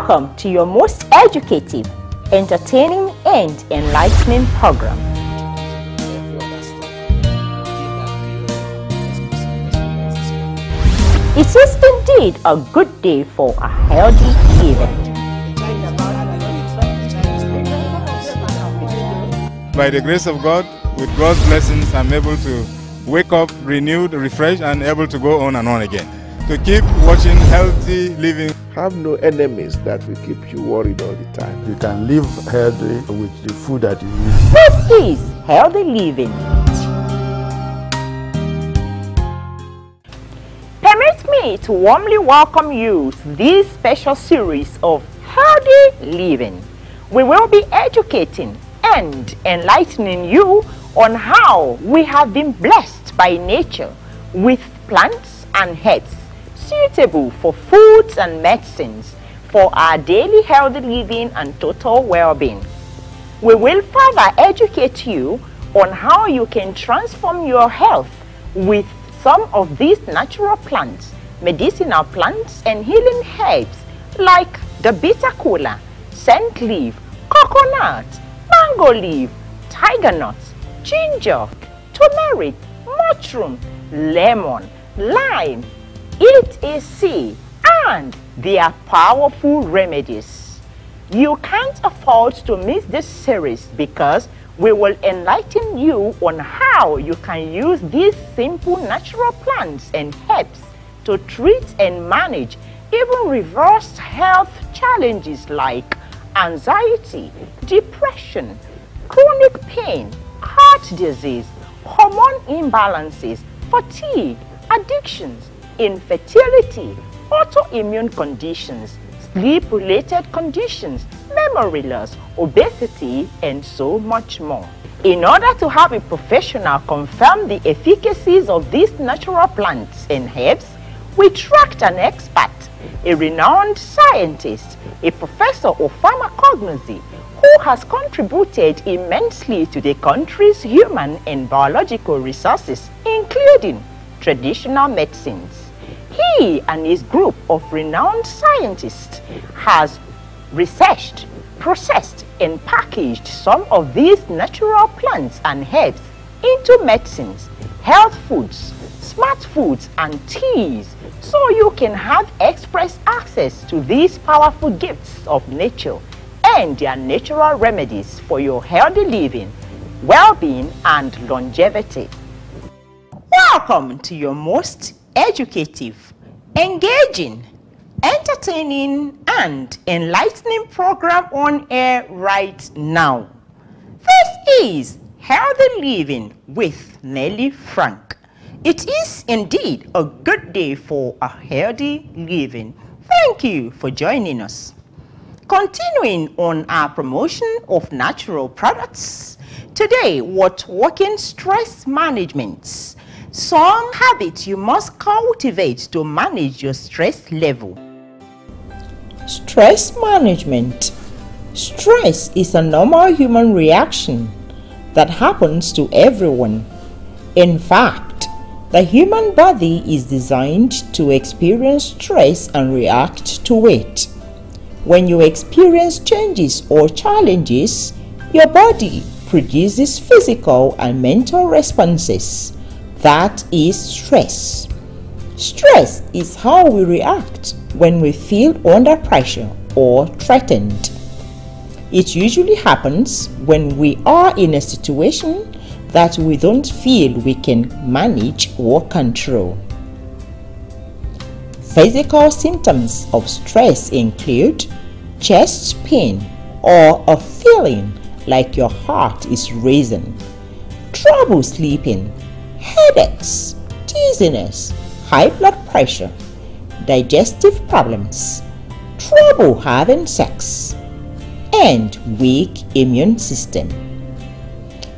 Welcome to your most educative, entertaining and enlightening program. It is indeed a good day for a healthy living. By the grace of God, with God's blessings, I'm able to wake up renewed, refreshed, and able to go on and on again. To keep watching Healthy Living. Have no enemies that will keep you worried all the time. You can live healthy with the food that you eat. This is Healthy Living. Permit me to warmly welcome you to this special series of Healthy Living. We will be educating and enlightening you on how we have been blessed by nature with plants and herbs suitable for foods and medicines for our daily healthy living and total well-being. We will further educate you on how you can transform your health with some of these natural plants, medicinal plants and healing herbs like the bitter kola, scent leaf, coconut, mango leaf, tiger nuts, ginger, turmeric, mushroom, lemon, lime, etc. and they are powerful remedies. You can't afford to miss this series because we will enlighten you on how you can use these simple natural plants and herbs to treat and manage even reverse health challenges like anxiety, depression, chronic pain, heart disease, hormone imbalances, fatigue, addictions, infertility, autoimmune conditions, sleep-related conditions, memory loss, obesity, and so much more. In order to have a professional confirm the efficacies of these natural plants and herbs, we tracked an expert, a renowned scientist, a professor of pharmacognosy, who has contributed immensely to the country's human and biological resources, including traditional medicines. He and his group of renowned scientists has researched, processed, and packaged some of these natural plants and herbs into medicines, health foods, smart foods, and teas, so you can have express access to these powerful gifts of nature and their natural remedies for your healthy living, well-being, and longevity. Welcome to your most educative, engaging, entertaining, and enlightening program on air right now. This is Healthy Living with Nelly Frank. It is indeed a good day for a healthy living. Thank you for joining us. Continuing on our promotion of natural products, today we're talking stress management. Some habits you must cultivate to manage your stress level. Stress management. Stress is a normal human reaction that happens to everyone. In fact, the human body is designed to experience stress and react to it. When you experience changes or challenges, your body produces physical and mental responses. That is stress. Stress is how we react when we feel under pressure or threatened. It usually happens when we are in a situation that we don't feel we can manage or control. Physical symptoms of stress include chest pain or a feeling like your heart is racing, trouble sleeping, headaches, dizziness, high blood pressure, digestive problems, trouble having sex, and weak immune system.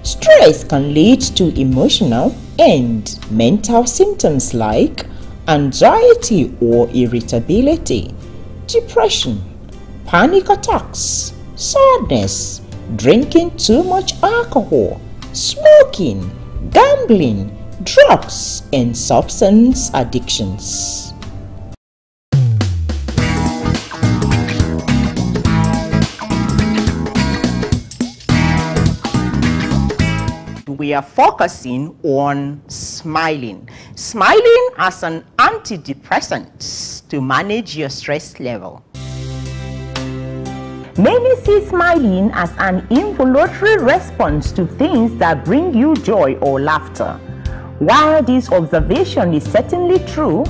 Stress can lead to emotional and mental symptoms like anxiety or irritability, depression, panic attacks, sadness, drinking too much alcohol, smoking, gambling, drugs, and substance addictions. we are focusing on smiling. Smiling as an antidepressant to manage your stress level. Many see smiling as an involuntary response to things that bring you joy or laughter. While this observation is certainly true,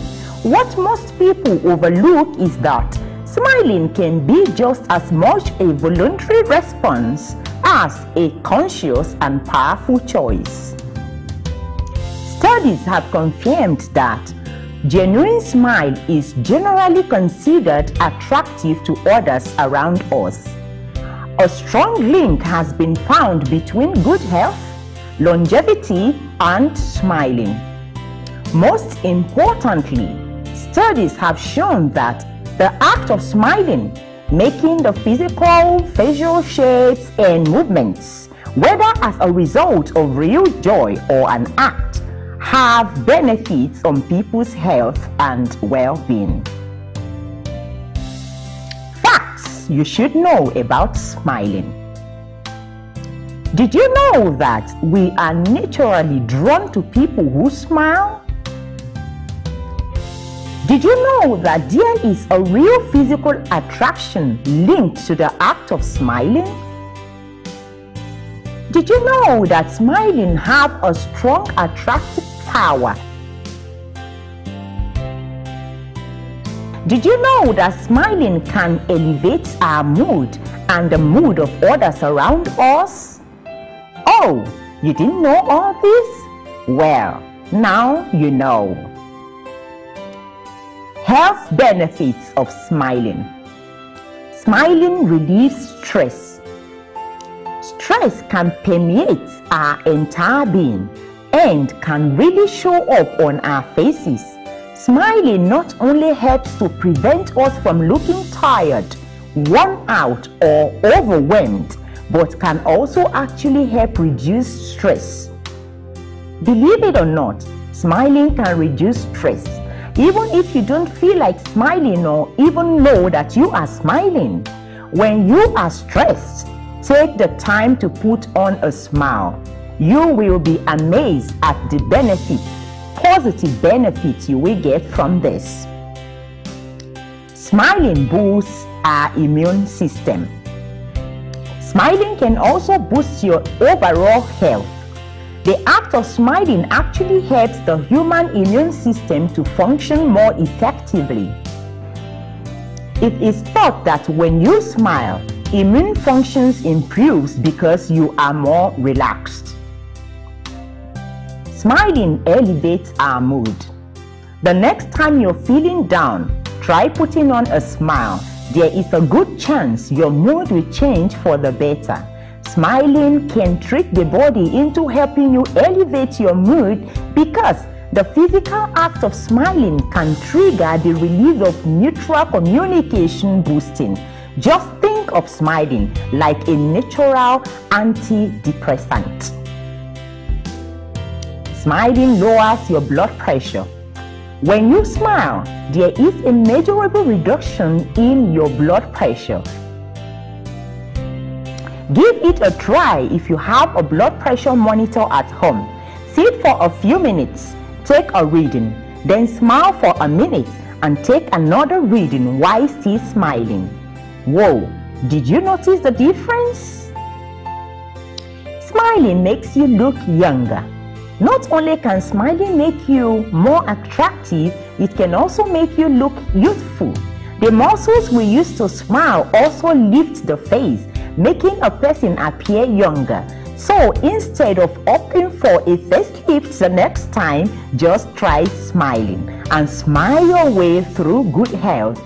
what most people overlook is that smiling can be just as much a voluntary response as a conscious and powerful choice. Studies have confirmed that genuine smile is generally considered attractive to others around us. A strong link has been found between good health, longevity, and smiling. Most importantly, studies have shown that the act of smiling, making the physical, facial shapes and movements, whether as a result of real joy or an act, have benefits on people's health and well-being. Facts you should know about smiling. Did you know that we are naturally drawn to people who smile? Did you know that there is a real physical attraction linked to the act of smiling? Did you know that smiling has a strong attractive power? Did you know that smiling can elevate our mood and the mood of others around us? Oh, you didn't know all this? Well, now you know. Health benefits of smiling. Smiling relieves stress. Stress can permeate our entire being and can really show up on our faces. Smiling not only helps to prevent us from looking tired, worn out, or overwhelmed, but can also actually help reduce stress. Believe it or not, smiling can reduce stress. Even if you don't feel like smiling or even know that you are smiling, when you are stressed, take the time to put on a smile. You will be amazed at the benefits, positive benefits you will get from this. Smiling boosts our immune system. Smiling can also boost your overall health. The act of smiling actually helps the human immune system to function more effectively. It is thought that when you smile, immune functions improves because you are more relaxed. Smiling elevates our mood. The next time you're feeling down, try putting on a smile. There is a good chance your mood will change for the better. Smiling can trick the body into helping you elevate your mood because the physical act of smiling can trigger the release of neutral communication boosting. Just think of smiling like a natural antidepressant. Smiling lowers your blood pressure. When you smile, there is a measurable reduction in your blood pressure. Give it a try if you have a blood pressure monitor at home. Sit for a few minutes, take a reading, then smile for a minute and take another reading while still smiling. Whoa, did you notice the difference? Smiling makes you look younger. Not only can smiling make you more attractive, it can also make you look youthful. The muscles we use to smile also lift the face, making a person appear younger. So instead of opting for a facelift the next time, just try smiling and smile your way through good health.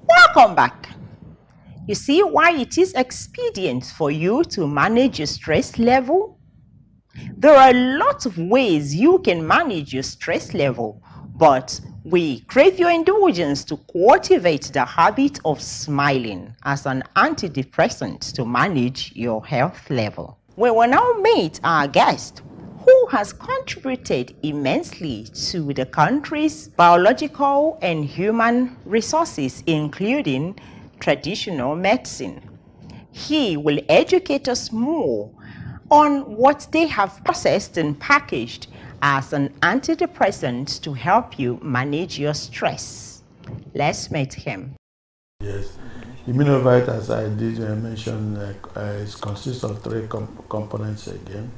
Welcome back. You see why it is expedient for you to manage your stress level? There are lots of ways you can manage your stress level, but we crave your indulgence to cultivate the habit of smiling as an antidepressant to manage your health level. We will now meet our guest who has contributed immensely to the country's biological and human resources, including traditional medicine. He will educate us more on what they have processed and packaged as an antidepressant to help you manage your stress. Let's meet him. Yes. Immunovite, as I did mention, it consists of three components again.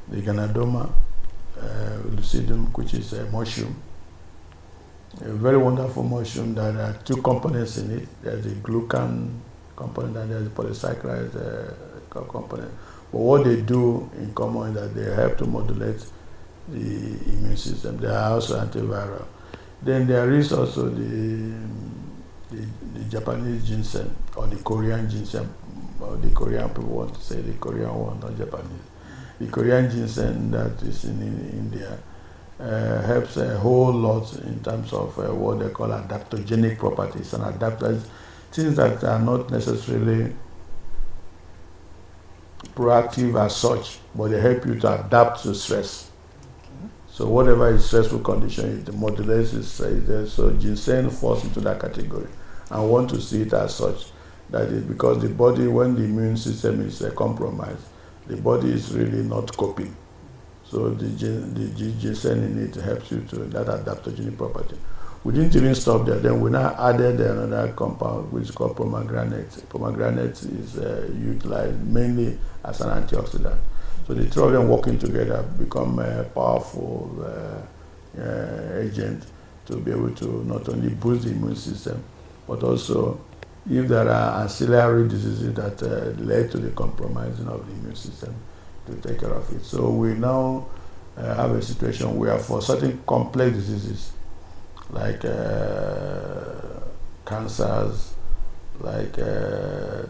The Ganadoma, lucidum, which is a mushroom. A very wonderful mushroom that there are two components in it. There's a glucan component and there's a polysaccharide component. But what they do in common is that they help to modulate the immune system. They are also antiviral. Then there is also the Japanese ginseng, or the Korean ginseng, or the Korean people want to say the Korean one, not Japanese. The Korean ginseng that is in India helps a whole lot in terms of what they call adaptogenic properties and adapters, things that are not necessarily proactive as such, but they help you to adapt to stress. Okay. So whatever is stressful condition, it modulates it. So ginseng falls into that category. I want to see it as such, that is because the body, when the immune system is compromised, the body is really not coping. So the ginseng in it helps you to that adaptogenic property. We didn't even stop there. Then we now added another compound which is called pomegranate. Pomegranate is utilized mainly as an antioxidant. So the three of them working together become a powerful agent to be able to not only boost the immune system, but also if there are ancillary diseases that led to the compromising of the immune system, to take care of it. So we now have a situation where for certain complex diseases, like cancers, like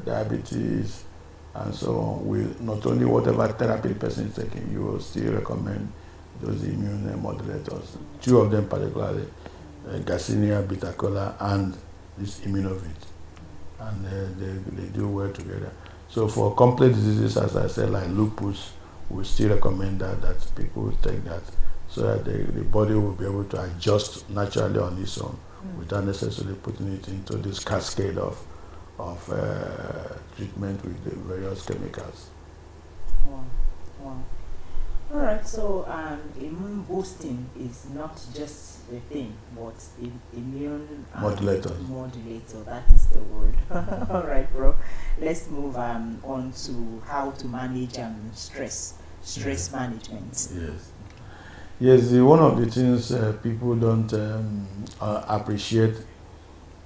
diabetes, and so on, we not only whatever therapy the person is taking, you will still recommend those immune modulators. Two of them particularly, Garcinia, Beta-Cola, and this Immunovit. And they do well together. So for complex diseases, as I said, like lupus, we still recommend that people take that, so that the body will be able to adjust naturally on its own without necessarily putting it into this cascade of treatment with the various chemicals. Wow. Wow. All right, so immune boosting is not just a thing, but immune modulator. That is the word. All right, bro. Let's move on to how to manage stress management. Yes. Yes, one of the things people don't appreciate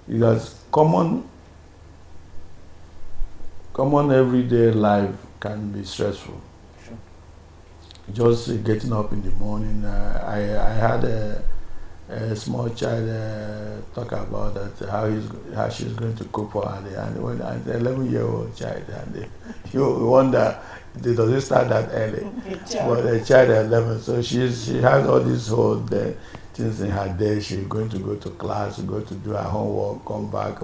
is that common everyday life can be stressful. Sure. Just getting up in the morning. I had a small child talk about that how she's going to cook for her day, and when an 11-year-old child, and you wonder, does it start that early? But a child at 11, so she has all these whole things in her day. She's going to go to class, go to do her homework, come back,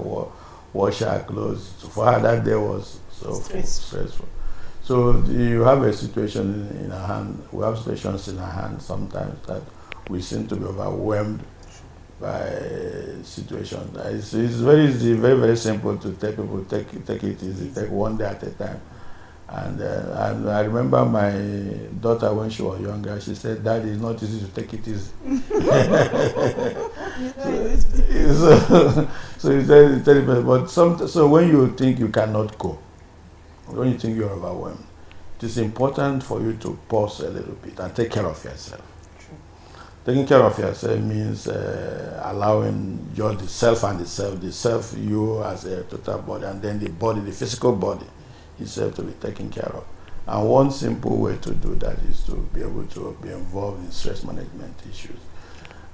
wash her clothes. So for her, that day was so stressful. So you have a situation in our hand. We have situations in our hand sometimes that we seem to be overwhelmed by situations. It's very easy, very, very simple to tell people, take it easy, take one day at a time. And I remember my daughter, when she was younger, she said, "Daddy, it's not easy to take it easy." So it's very terrible. But so when you think you cannot cope, when you think you're overwhelmed, it is important for you to pause a little bit and take care of yourself. Taking care of yourself means allowing just the self and the self, you as a total body, and then the body, the physical body itself to be taken care of. And one simple way to do that is to be able to be involved in stress management issues.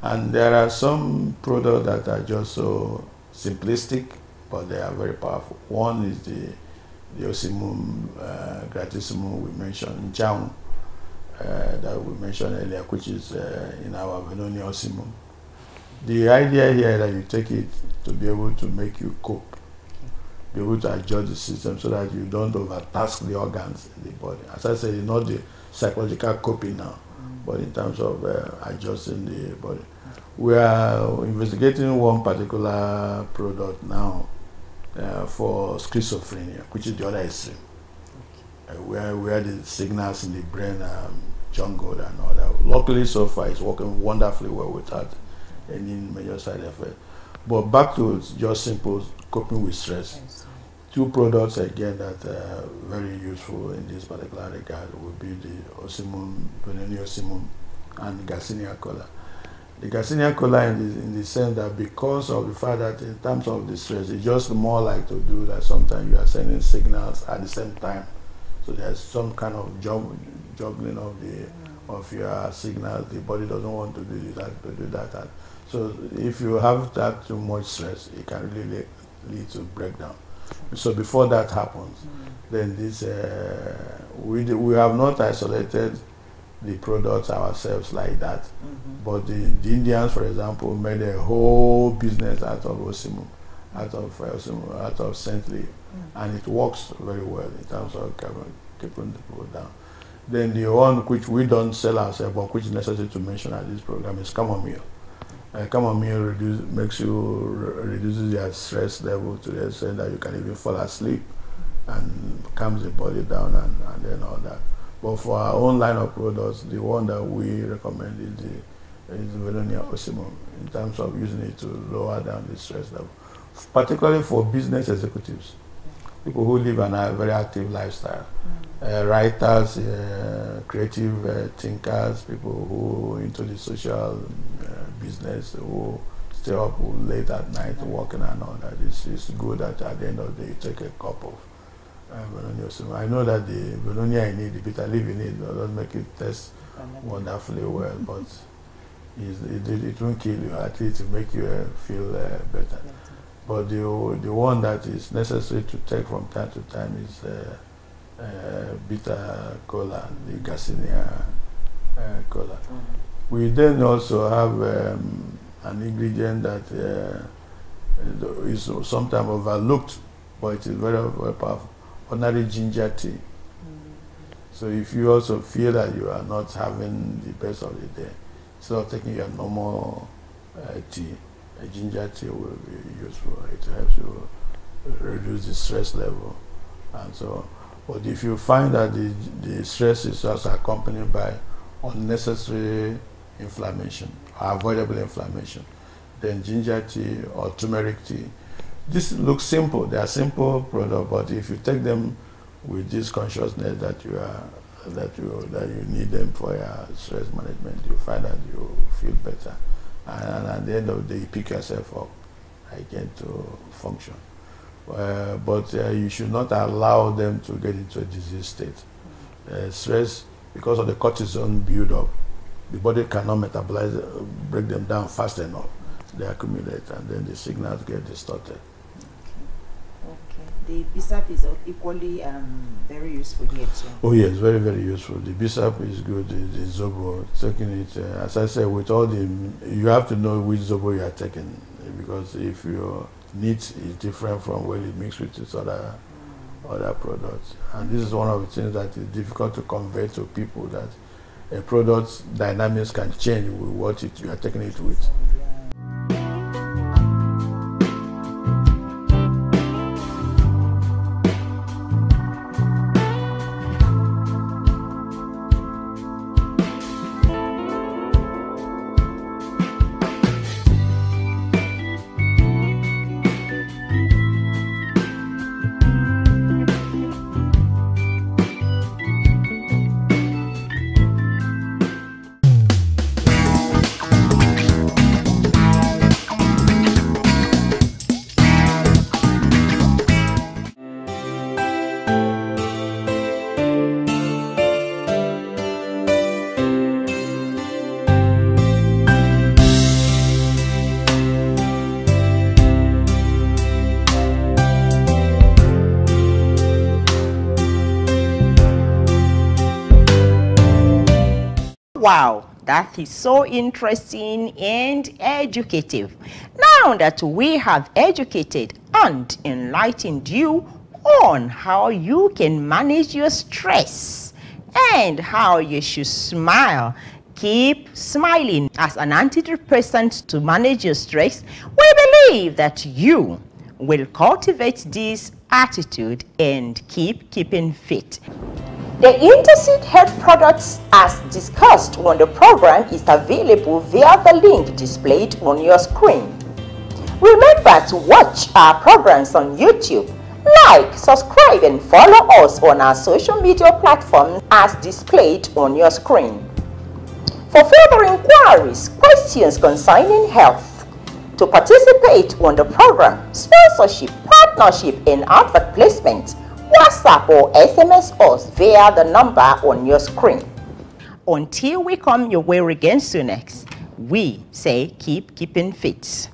And there are some products that are just so simplistic, but they are very powerful. One is the Osimum Gratissimum we mentioned, Nchang, that we mentioned earlier, which is in our Venoni Osimum. The idea here is that you take it to be able to make you cope, be able to adjust the system so that you don't overtask the organs in the body. As I said, it's not the psychological coping now, but in terms of adjusting the body. We are investigating one particular product now for schizophrenia, which is the other extreme, where the signals in the brain are jungled and all that. Luckily, so far, it's working wonderfully well without any major side effect. But back to just simple coping with stress. Two products again that are very useful in this particular regard would be the Osimum, Osimum, and Garcinia Cola. The Garcinia Cola in the sense that because of the fact that in terms of the stress, it's just more like to do that sometimes you are sending signals at the same time. So there's some kind of juggling of your signals. The body doesn't want to do that. So if you have that too much stress, it can really lead to breakdown. So before that happens, then this we have not isolated the products ourselves like that. But the Indians, for example, made a whole business out of Osimum, out of St. Louis, and it works very well in terms of keeping the people down. Then the one which we don't sell ourselves, but which is necessary to mention at this program, is chamomile. Chamomile reduces your stress level to the extent that you can even fall asleep and calms the body down and then all that. But for our own line of products, the one that we recommend is the Velonia Osimum in terms of using it to lower down the stress level, particularly for business executives, people who live a very active lifestyle, writers, creative thinkers, people who into the social business, who stay up late at night working and all that. It's good that at the end of the day you take a cup of Velonia. I know that the Velonia in it, the bitter leaf in it, doesn't make it taste wonderfully well, but it won't kill you. At least it make you feel better. But the one that is necessary to take from time to time is bitter cola, the Garcinia cola. We then also have an ingredient that is sometimes overlooked, but it is very, very powerful. Ordinary ginger tea. So if you also feel that you are not having the best of the day, instead of taking your normal tea, a ginger tea will be useful. It helps you reduce the stress level and so on. But if you find that the stress is also accompanied by unnecessary inflammation, avoidable inflammation, then ginger tea or turmeric tea. This looks simple. They are simple products, but if you take them with this consciousness that you need them for your stress management, you find that you feel better, and at the end of the day, you pick yourself up again to function. But you should not allow them to get into a disease state. Stress, because of the cortisol build-up, the body cannot metabolize, break them down fast enough. They accumulate, and then the signals get distorted. Okay. The BSAP is equally very useful here too. Oh yes, very, very useful. The BSAP is good. The Zobo, taking it, as I said, with all the, you have to know which Zobo you are taking, because if your needs is different from when it mixed with its other products. And this is one of the things that is difficult to convey to people, that a product's dynamics can change with what you are taking it with. Wow, that is so interesting and educative. Now that we have educated and enlightened you on how you can manage your stress and how you should smile Keep smiling. As an antidepressant to manage your stress, we believe that you will cultivate this attitude and keeping fit. The Interseed Health products as discussed on the program is available via the link displayed on your screen. Remember to watch our programs on YouTube. Like, subscribe and follow us on our social media platforms as displayed on your screen. For further inquiries, questions concerning health, to participate on the program, sponsorship, partnership and advert placement, WhatsApp or SMS us via the number on your screen. Until we come your way again soon next, we say keeping fit.